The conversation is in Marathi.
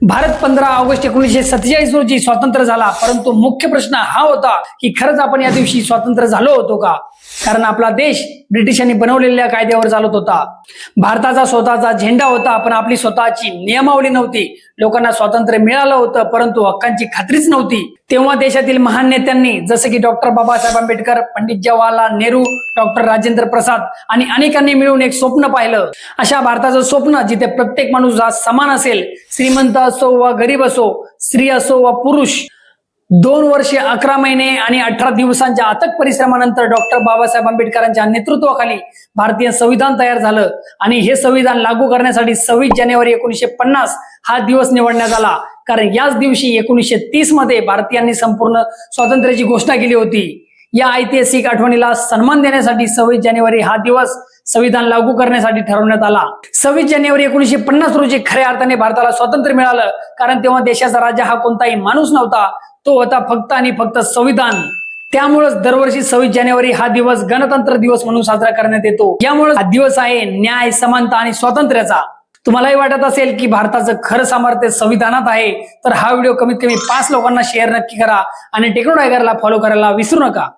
भारत 15 ऑगस्ट 1947 रोजी स्वतंत्र झाला, परंतु मुख्य प्रश्न हा होता की खरंच आपण या दिवशी स्वतंत्र झालो होतो का? कारण आपला देश ब्रिटिशांनी बनवलेल्या कायद्यावर चालत होता. भारताचा स्वतःचा झेंडा होता, पण आपली स्वतःची नियमावली नव्हती. लोकांना स्वातंत्र्य मिळालं होतं, परंतु हक्कांची खात्रीच नव्हती. तेव्हा देशातील महान नेत्यांनी जसे की डॉक्टर बाबासाहेब आंबेडकर, पंडित जवाहरलाल नेहरू, डॉक्टर राजेंद्र प्रसाद आणि अनेकांनी मिळून एक स्वप्न पाहिलं. अशा भारताचं स्वप्न जिथे प्रत्येक माणूस हा समान असेल, श्रीमंत असो वा गरीब असो, स्त्री असो वा पुरुष. 2 वर्षे 11 महिने आणि 18 दिवसांच्या अथक परिश्रमानंतर डॉक्टर बाबासाहेब आंबेडकरांच्या नेतृत्वाखाली भारतीय संविधान तयार झालं आणि हे संविधान लागू करण्यासाठी 26 जानेवारी 1950 हा दिवस निवडण्यात आला. कारण याच दिवशी 1930 मध्ये भारतीयांनी संपूर्ण स्वातंत्र्याची घोषणा केली होती. या ऐतिहासिक आठवणीला सन्मान देण्यासाठी 26 जानेवारी हा दिवस संविधान लागू करण्यासाठी ठरवण्यात आला. 26 जानेवारी 1950 रोजी खऱ्या अर्थाने भारताला स्वातंत्र्य मिळालं, कारण तेव्हा देशाचा राजा हा कोणताही माणूस नव्हता, तो होता फक्त आणि फक्त संविधान. त्यामुळेच दरवर्षी 26 जानेवारी हा दिवस गणतंत्र दिवस म्हणून साजरा करण्यात येतो. यामुळे हा दिवस आहे न्याय, समानता आणि स्वातंत्र्याचा. तुम्हालाही वाटत असेल की भारताचं खरं सामर्थ्य संविधानात आहे, तर हा व्हिडिओ कमीत कमी 5 लोकांना शेअर नक्की करा आणि टेक्नो टायगरला फॉलो करायला विसरू नका.